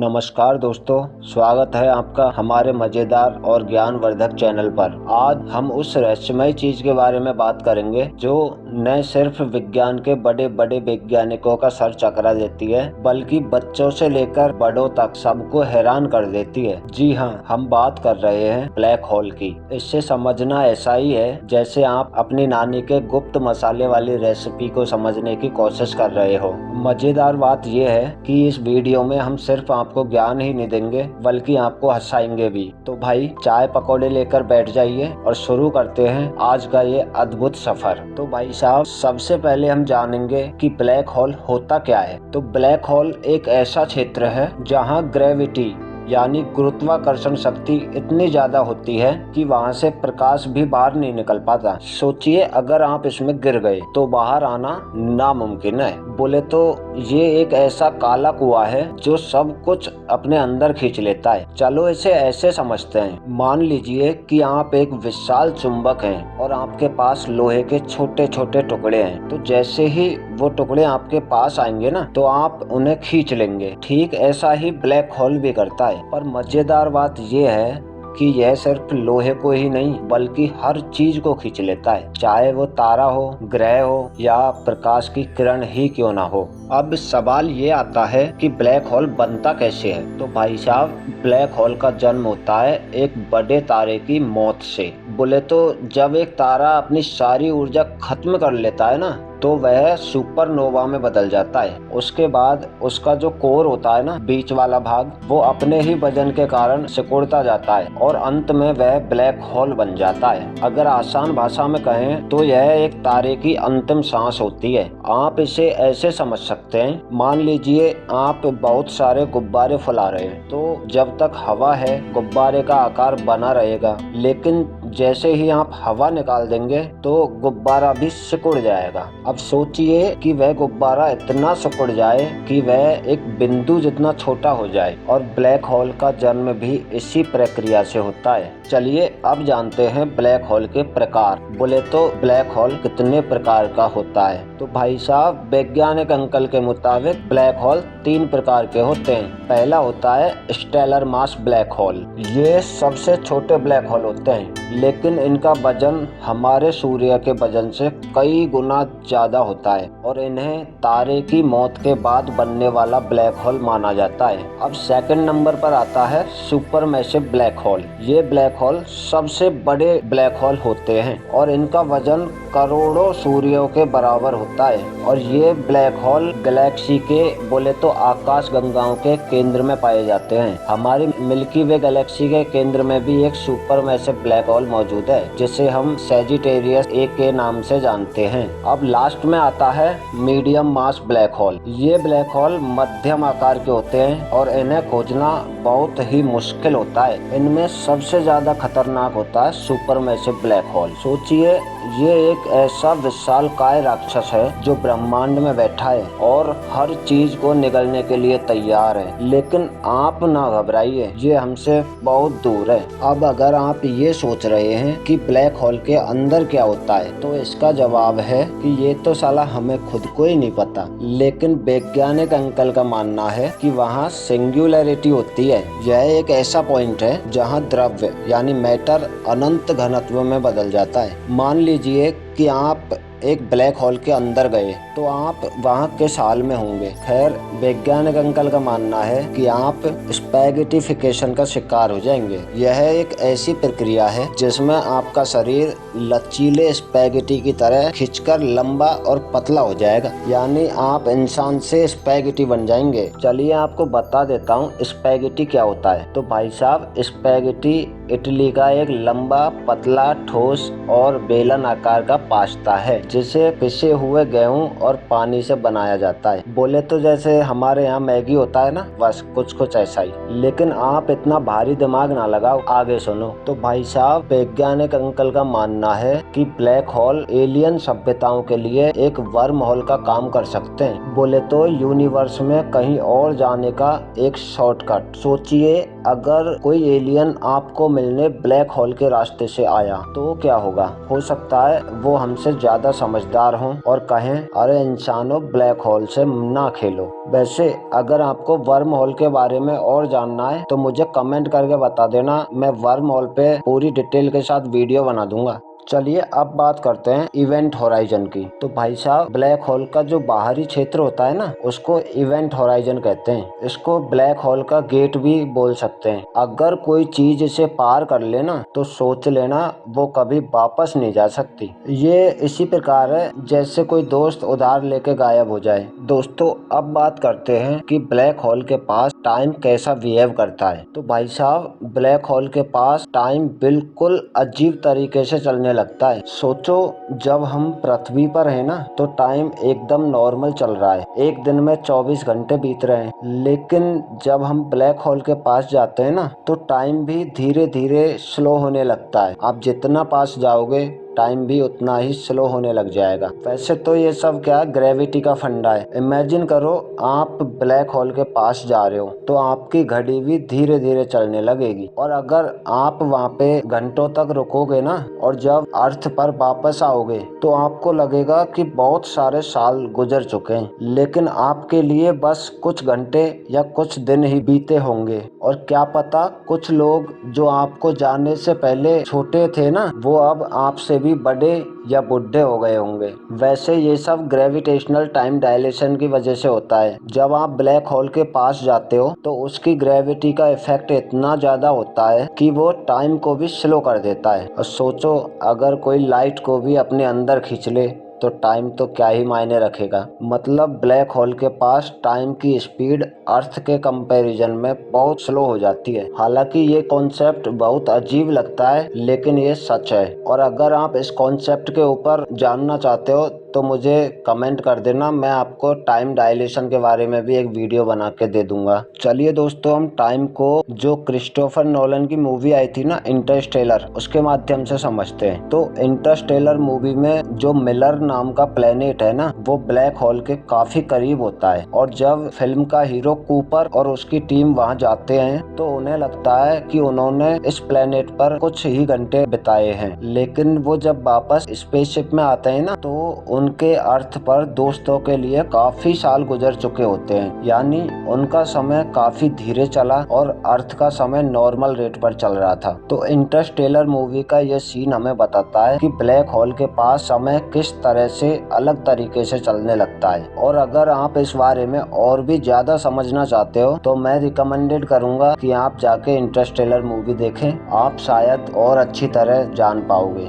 नमस्कार दोस्तों, स्वागत है आपका हमारे मजेदार और ज्ञानवर्धक चैनल पर। आज हम उस रहस्यमय चीज के बारे में बात करेंगे जो न सिर्फ विज्ञान के बड़े बड़े वैज्ञानिकों का सर चकरा देती है, बल्कि बच्चों से लेकर बड़ों तक सबको हैरान कर देती है। जी हाँ, हम बात कर रहे हैं ब्लैक होल की। इससे समझना ऐसा ही है जैसे आप अपनी नानी के गुप्त मसाले वाली रेसिपी को समझने की कोशिश कर रहे हो। मजेदार बात यह है कि इस वीडियो में हम सिर्फ आपको ज्ञान ही नहीं देंगे, बल्कि आपको हंसाएंगे भी। तो भाई, चाय पकौड़े लेकर बैठ जाइए और शुरू करते हैं आज का ये अद्भुत सफर। तो भाई साहब, सबसे पहले हम जानेंगे कि ब्लैक होल होता क्या है। तो ब्लैक होल एक ऐसा क्षेत्र है जहां ग्रेविटी यानी गुरुत्वाकर्षण शक्ति इतनी ज्यादा होती है कि वहां से प्रकाश भी बाहर नहीं निकल पाता। सोचिए, अगर आप इसमें गिर गए तो बाहर आना नामुमकिन है। बोले तो ये एक ऐसा काला कुआं है जो सब कुछ अपने अंदर खींच लेता है। चलो इसे ऐसे समझते हैं, मान लीजिए कि आप एक विशाल चुंबक हैं और आपके पास लोहे के छोटे छोटे टुकड़े हैं। तो जैसे ही वो टुकड़े आपके पास आएंगे ना, तो आप उन्हें खींच लेंगे। ठीक ऐसा ही ब्लैक होल भी करता है। पर मजेदार बात यह है कि यह सिर्फ लोहे को ही नहीं, बल्कि हर चीज को खींच लेता है, चाहे वो तारा हो, ग्रह हो या प्रकाश की किरण ही क्यों ना हो। अब सवाल ये आता है कि ब्लैक होल बनता कैसे है। तो भाई साहब, ब्लैक होल का जन्म होता है एक बड़े तारे की मौत से। बोले तो जब एक तारा अपनी सारी ऊर्जा खत्म कर लेता है ना, तो वह सुपरनोवा में बदल जाता है। उसके बाद उसका जो कोर होता है ना, बीच वाला भाग, वो अपने ही वजन के कारण सिकुड़ता जाता है और अंत में वह ब्लैक होल बन जाता है। अगर आसान भाषा में कहें तो यह एक तारे की अंतिम सांस होती है। आप इसे ऐसे समझ सकते हैं, मान लीजिए आप बहुत सारे गुब्बारे फुला रहे हैं, तो जब तक हवा है गुब्बारे का आकार बना रहेगा, लेकिन जैसे ही आप हवा निकाल देंगे तो गुब्बारा भी सिकुड़ जाएगा। अब सोचिए कि वह गुब्बारा इतना सिकुड़ जाए कि वह एक बिंदु जितना छोटा हो जाए। और ब्लैक होल का जन्म भी इसी प्रक्रिया से होता है। चलिए अब जानते हैं ब्लैक होल के प्रकार। बोले तो ब्लैक होल कितने प्रकार का होता है। तो भाई साहब, वैज्ञानिक अंकल के मुताबिक ब्लैक होल 3 प्रकार के होते हैं। पहला होता है स्टेलर मास ब्लैक होल। ये सबसे छोटे ब्लैक होल होते हैं, लेकिन इनका वजन हमारे सूर्य के वजन से कई गुना ज्यादा होता है और इन्हें तारे की मौत के बाद बनने वाला ब्लैक होल माना जाता है। अब सेकंड नंबर पर आता है सुपरमैसिव ब्लैक होल। ये ब्लैक होल सबसे बड़े ब्लैक होल होते हैं और इनका वजन करोड़ों सूर्यों के बराबर होता है। और ये ब्लैक होल गैलेक्सी के, बोले तो आकाश गंगाओं के केंद्र में पाए जाते हैं। हमारी मिल्की वे गैलेक्सी के केंद्र में भी एक सुपरमैसिव ब्लैक होल मौजूद है, जिसे हम सैजिटेरियस ए के नाम से जानते हैं। अब लास्ट में आता है मीडियम मास ब्लैक होल। ये ब्लैक होल मध्यम आकार के होते हैं और इन्हें खोजना बहुत ही मुश्किल होता है। इनमें सबसे ज्यादा खतरनाक होता है सुपरमैसिव ब्लैक होल। सोचिए, ये एक ऐसा विशालकाय राक्षस है जो ब्रह्मांड में बैठा है और हर चीज को निगलने के लिए तैयार है। लेकिन आप ना घबराइए, ये हमसे बहुत दूर है। अब अगर आप ये सोच रहे हैं कि ब्लैक होल के अंदर क्या होता है, तो इसका जवाब है कि ये तो साला हमें खुद को ही नहीं पता। लेकिन वैज्ञानिक अंकल का मानना है कि वहाँ सिंगुलैरिटी होती है। यह एक ऐसा पॉइंट है जहाँ द्रव्य यानी मैटर अनंत घनत्व में बदल जाता है। मान लीजिए कि आप एक ब्लैक होल के अंदर गए, तो आप वहाँ किस हाल में होंगे। खैर, वैज्ञानिक अंकल का मानना है कि आप स्पैगेटिफिकेशन का शिकार हो जाएंगे। यह एक ऐसी प्रक्रिया है जिसमें आपका शरीर लचीले स्पैगेटी की तरह खिंचकर लंबा और पतला हो जाएगा, यानी आप इंसान से स्पैगेटी बन जाएंगे। चलिए आपको बता देता हूँ स्पैगेटी क्या होता है। तो भाई साहब, स्पैगेटी इटली का एक लंबा, पतला, ठोस और बेलन आकार का पास्ता है, जिसे पिसे हुए गेहूं और पानी से बनाया जाता है। बोले तो जैसे हमारे यहाँ मैगी होता है ना, बस कुछ ऐसा ही। लेकिन आप इतना भारी दिमाग ना लगाओ, आगे सुनो। तो भाई साहब, वैज्ञानिक अंकल का मानना है कि ब्लैक होल एलियन सभ्यताओं के लिए एक वर्म होल का काम कर सकते हैं। बोले तो यूनिवर्स में कहीं और जाने का एक शॉर्टकट। सोचिए, अगर कोई एलियन आपको मिलने ब्लैक होल के रास्ते से आया तो क्या होगा। हो सकता है वो हमसे ज्यादा समझदार हों और कहें अरे इंसानों ब्लैक होल से ना खेलो। वैसे अगर आपको वर्म होल के बारे में और जानना है तो मुझे कमेंट करके बता देना, मैं वर्म होल पे पूरी डिटेल के साथ वीडियो बना दूंगा। चलिए अब बात करते हैं इवेंट होराइजन की। तो भाई साहब, ब्लैक होल का जो बाहरी क्षेत्र होता है ना, उसको इवेंट होराइजन कहते हैं। इसको ब्लैक होल का गेट भी बोल सकते हैं। अगर कोई चीज इसे पार कर लेना तो सोच लेना वो कभी वापस नहीं जा सकती। ये इसी प्रकार है जैसे कोई दोस्त उधार लेके गायब हो जाए। दोस्तों अब बात करते हैं कि ब्लैक होल के पास टाइम कैसा बिहेव करता है। तो भाई साहब, ब्लैक होल के पास टाइम बिल्कुल अजीब तरीके से चलने लगता है। सोचो, जब हम पृथ्वी पर है ना तो टाइम एकदम नॉर्मल चल रहा है, एक दिन में 24 घंटे बीत रहे हैं। लेकिन जब हम ब्लैक होल के पास जाते हैं ना तो टाइम भी धीरे धीरे स्लो होने लगता है। आप जितना पास जाओगे टाइम भी उतना ही स्लो होने लग जाएगा। वैसे तो ये सब क्या ग्रेविटी का फंडा है। इमेजिन करो आप ब्लैक होल के पास जा रहे हो तो आपकी घड़ी भी धीरे धीरे चलने लगेगी, और अगर आप वहाँ पे घंटों तक रुकोगे ना और जब अर्थ पर वापस आओगे तो आपको लगेगा कि बहुत सारे साल गुजर चुके हैं, लेकिन आपके लिए बस कुछ घंटे या कुछ दिन ही बीते होंगे। और क्या पता कुछ लोग जो आपको जाने से पहले छोटे थे ना, वो अब आपसे भी बड़े या बुढ़े हो गए होंगे। वैसे ये सब ग्रेविटेशनल टाइम डायलेशन की वजह से होता है। जब आप ब्लैक होल के पास जाते हो तो उसकी ग्रेविटी का इफेक्ट इतना ज्यादा होता है कि वो टाइम को भी स्लो कर देता है। और सोचो, अगर कोई लाइट को भी अपने अंदर खींच ले तो टाइम तो क्या ही मायने रखेगा। मतलब ब्लैक होल के पास टाइम की स्पीड अर्थ के कंपैरिजन में बहुत स्लो हो जाती है। हालांकि ये कॉन्सेप्ट बहुत अजीब लगता है लेकिन ये सच है। और अगर आप इस कॉन्सेप्ट के ऊपर जानना चाहते हो तो मुझे कमेंट कर देना, मैं आपको टाइम डायलेशन के बारे में भी एक वीडियो बना के दे दूंगा। चलिए दोस्तों, हम टाइम को जो क्रिस्टोफर नोलन की मूवी आई थी ना इंटरस्टेलर, उसके माध्यम से समझते हैं। तो इंटरस्टेलर मूवी में जो मिलर नाम का प्लेनेट है ना, वो ब्लैक होल के काफी करीब होता है। और जब फिल्म का हीरो कूपर और उसकी टीम वहां जाते हैं तो उन्हें लगता है कि उन्होंने इस प्लेनेट पर कुछ ही घंटे बिताए हैं। लेकिन वो जब वापस स्पेसशिप में आते हैं ना तो उनके अर्थ पर दोस्तों के लिए काफी साल गुजर चुके होते हैं। यानी उनका समय काफी धीरे चला और अर्थ का समय नॉर्मल रेट पर चल रहा था। तो इंटरस्टेलर मूवी का ये सीन हमें बताता है कि ब्लैक होल के पास समय किस तरह से अलग तरीके से चलने लगता है। और अगर आप इस बारे में और भी ज्यादा समझना चाहते हो तो मैं रिकमेंडेड करूंगा कि आप जाके इंटरस्टेलर मूवी देखें, आप शायद और अच्छी तरह जान पाओगे।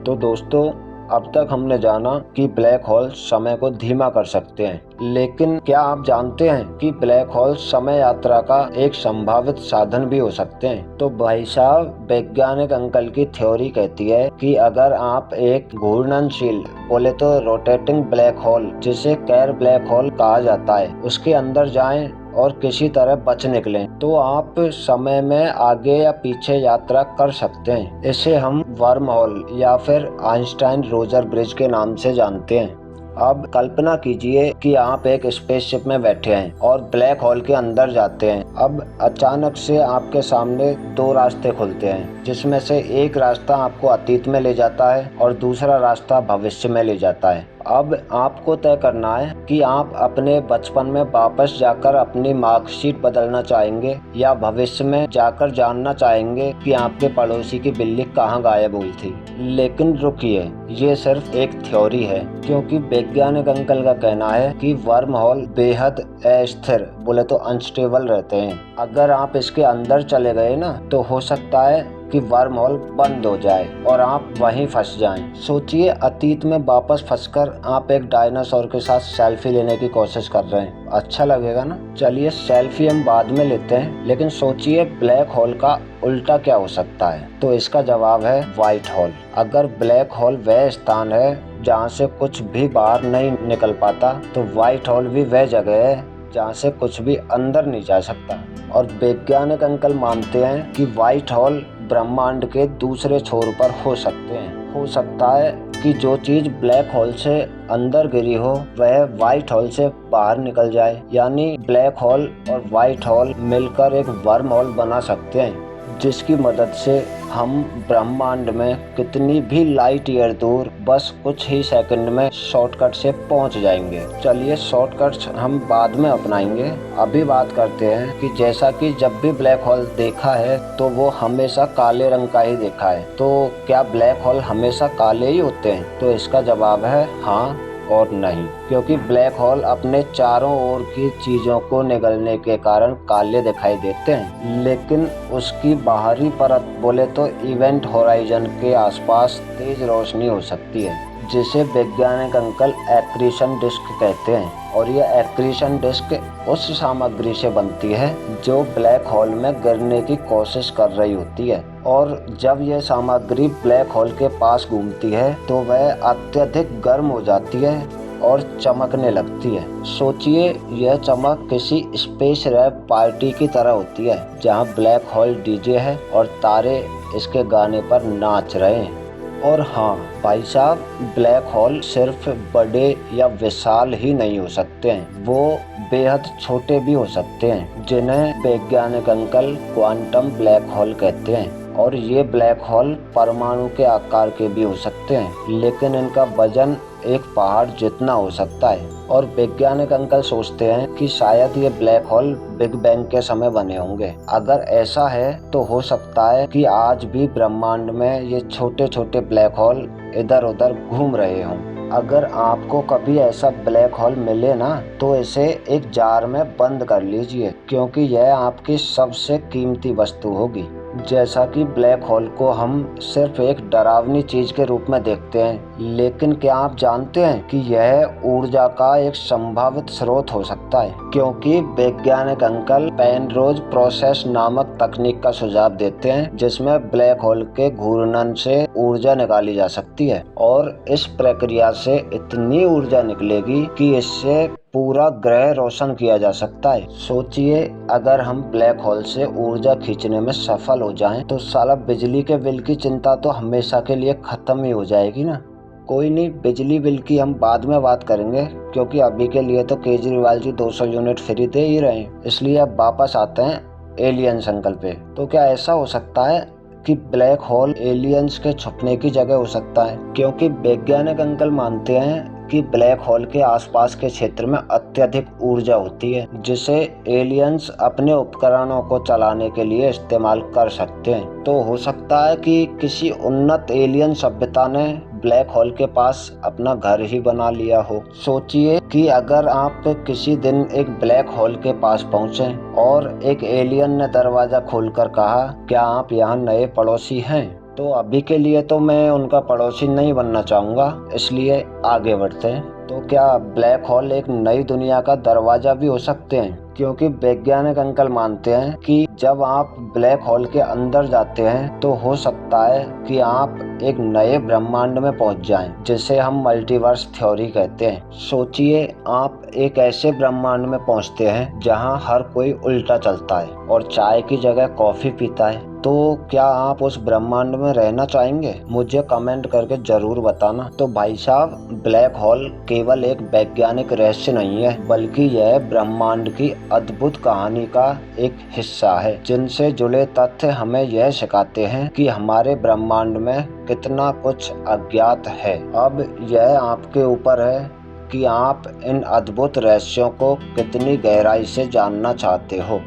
तो दोस्तों, अब तक हमने जाना कि ब्लैक होल समय को धीमा कर सकते हैं, लेकिन क्या आप जानते हैं कि ब्लैक होल समय यात्रा का एक संभावित साधन भी हो सकते हैं? तो भाई साहब, वैज्ञानिक अंकल की थ्योरी कहती है कि अगर आप एक घूर्णनशील, बोले तो रोटेटिंग ब्लैक होल, जिसे कैर ब्लैक होल कहा जाता है, उसके अंदर जाएं और किसी तरह बच निकलें तो आप समय में आगे या पीछे यात्रा कर सकते हैं। इसे हम वर्म होल या फिर आइंस्टाइन रोजर ब्रिज के नाम से जानते हैं। अब कल्पना कीजिए कि आप एक स्पेसशिप में बैठे हैं और ब्लैक होल के अंदर जाते हैं। अब अचानक से आपके सामने दो रास्ते खुलते हैं, जिसमें से एक रास्ता आपको अतीत में ले जाता है और दूसरा रास्ता भविष्य में ले जाता है। अब आपको तय करना है कि आप अपने बचपन में वापस जाकर अपनी मार्कशीट बदलना चाहेंगे या भविष्य में जाकर जानना चाहेंगे कि आपके पड़ोसी की बिल्ली कहाँ गायब हुई थी। लेकिन रुकिए, ये सिर्फ एक थ्योरी है, क्योंकि वैज्ञानिक अंकल का कहना है कि वर्म होल बेहद अस्थिर, बोले तो अनस्टेबल रहते हैं। अगर आप इसके अंदर चले गए ना तो हो सकता है कि वर्म होल बंद हो जाए और आप वहीं फंस जाएं। सोचिए, अतीत में वापस फंसकर आप एक डायनासोर के साथ सेल्फी लेने की कोशिश कर रहे हैं। अच्छा लगेगा ना? चलिए सेल्फी हम बाद में लेते हैं, लेकिन सोचिए ब्लैक होल का उल्टा क्या हो सकता है? तो इसका जवाब है व्हाइट होल। अगर ब्लैक होल वह स्थान है जहाँ से कुछ भी बाहर नहीं निकल पाता, तो व्हाइट होल भी वह जगह है जहाँ से कुछ भी अंदर नहीं जा सकता। और वैज्ञानिक अंकल मानते हैं कि व्हाइट होल ब्रह्मांड के दूसरे छोर पर हो सकते हैं। हो सकता है कि जो चीज ब्लैक होल से अंदर गिरी हो वह व्हाइट होल से बाहर निकल जाए, यानी ब्लैक होल और व्हाइट होल मिलकर एक वर्म होल बना सकते हैं। जिसकी मदद से हम ब्रह्मांड में कितनी भी लाइट ईयर दूर बस कुछ ही सेकंड में शॉर्टकट से पहुंच जाएंगे। चलिए शॉर्टकट्स हम बाद में अपनाएंगे, अभी बात करते हैं कि जैसा कि जब भी ब्लैक होल देखा है तो वो हमेशा काले रंग का ही देखा है। तो क्या ब्लैक होल हमेशा काले ही होते हैं? तो इसका जवाब है हाँ और नहीं, क्योंकि ब्लैक होल अपने चारों ओर की चीजों को निगलने के कारण काले दिखाई देते हैं, लेकिन उसकी बाहरी परत बोले तो इवेंट होराइजन के आसपास तेज रोशनी हो सकती है, जिसे वैज्ञानिक अंकल एक्रीशन डिस्क कहते हैं। और यह एक्रीशन डिस्क उस सामग्री से बनती है जो ब्लैक होल में गिरने की कोशिश कर रही होती है, और जब यह सामग्री ब्लैक होल के पास घूमती है तो वह अत्यधिक गर्म हो जाती है और चमकने लगती है। सोचिए यह चमक किसी स्पेस रैप पार्टी की तरह होती है, जहां ब्लैक होल डीजे है और तारे इसके गाने पर नाच रहे हैं। और हाँ भाई साहब, ब्लैक होल सिर्फ बड़े या विशाल ही नहीं हो सकते हैं, वो बेहद छोटे भी हो सकते हैं, जिन्हें वैज्ञानिक अंकल क्वांटम ब्लैक होल कहते हैं। और ये ब्लैक होल परमाणु के आकार के भी हो सकते हैं, लेकिन इनका वजन एक पहाड़ जितना हो सकता है। और वैज्ञानिक अंकल सोचते हैं कि शायद ये ब्लैक होल बिग बैंग के समय बने होंगे। अगर ऐसा है तो हो सकता है कि आज भी ब्रह्मांड में ये छोटे छोटे ब्लैक होल इधर उधर घूम रहे हों। अगर आपको कभी ऐसा ब्लैक होल मिले ना, तो इसे एक जार में बंद कर लीजिए, क्योंकि यह आपकी सबसे कीमती वस्तु होगी। जैसा कि ब्लैक होल को हम सिर्फ एक डरावनी चीज के रूप में देखते हैं, लेकिन क्या आप जानते हैं कि यह ऊर्जा का एक संभावित स्रोत हो सकता है? क्योंकि वैज्ञानिक अंकल पेनरोज प्रोसेस नामक तकनीक का सुझाव देते हैं, जिसमें ब्लैक होल के घूर्णन से ऊर्जा निकाली जा सकती है, और इस प्रक्रिया से इतनी ऊर्जा निकलेगी कि इससे पूरा ग्रह रोशन किया जा सकता है। सोचिए अगर हम ब्लैक होल से ऊर्जा खींचने में सफल हो जाएं, तो साला बिजली के बिल की चिंता तो हमेशा के लिए खत्म ही हो जाएगी ना। कोई नहीं, बिजली बिल की हम बाद में बात करेंगे, क्योंकि अभी के लिए तो केजरीवाल जी 200 यूनिट फ्री दे ही रहे हैं। इसलिए अब वापस आते हैं एलियंस अंकल पे। तो क्या ऐसा हो सकता है कि ब्लैक होल एलियंस के छुपने की जगह हो सकता है? क्योंकि वैज्ञानिक अंकल मानते हैं कि ब्लैक होल के आसपास के क्षेत्र में अत्यधिक ऊर्जा होती है, जिसे एलियंस अपने उपकरणों को चलाने के लिए इस्तेमाल कर सकते हैं। तो हो सकता है कि किसी उन्नत एलियन सभ्यता ने ब्लैक होल के पास अपना घर ही बना लिया हो। सोचिए कि अगर आप किसी दिन एक ब्लैक होल के पास पहुंचे और एक एलियन ने दरवाजा खोलकर कहा, क्या आप यहाँ नए पड़ोसी हैं? तो अभी के लिए तो मैं उनका पड़ोसी नहीं बनना चाहूँगा, इसलिए आगे बढ़ते हैं। तो क्या ब्लैक होल एक नई दुनिया का दरवाजा भी हो सकते हैं? क्योंकि वैज्ञानिक अंकल मानते हैं कि जब आप ब्लैक होल के अंदर जाते हैं तो हो सकता है कि आप एक नए ब्रह्मांड में पहुंच जाएं, जिसे हम मल्टीवर्स थ्योरी कहते हैं। सोचिए आप एक ऐसे ब्रह्मांड में पहुंचते हैं जहां हर कोई उल्टा चलता है और चाय की जगह कॉफी पीता है। तो क्या आप उस ब्रह्मांड में रहना चाहेंगे? मुझे कमेंट करके जरूर बताना। तो भाई साहब, ब्लैक होल केवल एक वैज्ञानिक रहस्य नहीं है, बल्कि यह ब्रह्मांड की अद्भुत कहानी का एक हिस्सा है, जिनसे जुड़े तथ्य हमें यह सिखाते हैं कि हमारे ब्रह्मांड में कितना कुछ अज्ञात है। अब यह आपके ऊपर है कि आप इन अद्भुत रहस्यों को कितनी गहराई से जानना चाहते हो।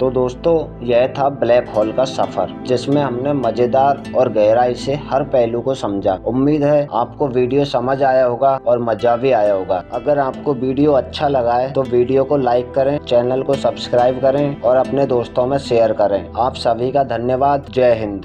तो दोस्तों, यह था ब्लैक होल का सफर, जिसमें हमने मजेदार और गहराई से हर पहलू को समझा। उम्मीद है आपको वीडियो समझ आया होगा और मजा भी आया होगा। अगर आपको वीडियो अच्छा लगा है तो वीडियो को लाइक करें, चैनल को सब्सक्राइब करें और अपने दोस्तों में शेयर करें। आप सभी का धन्यवाद। जय हिंद।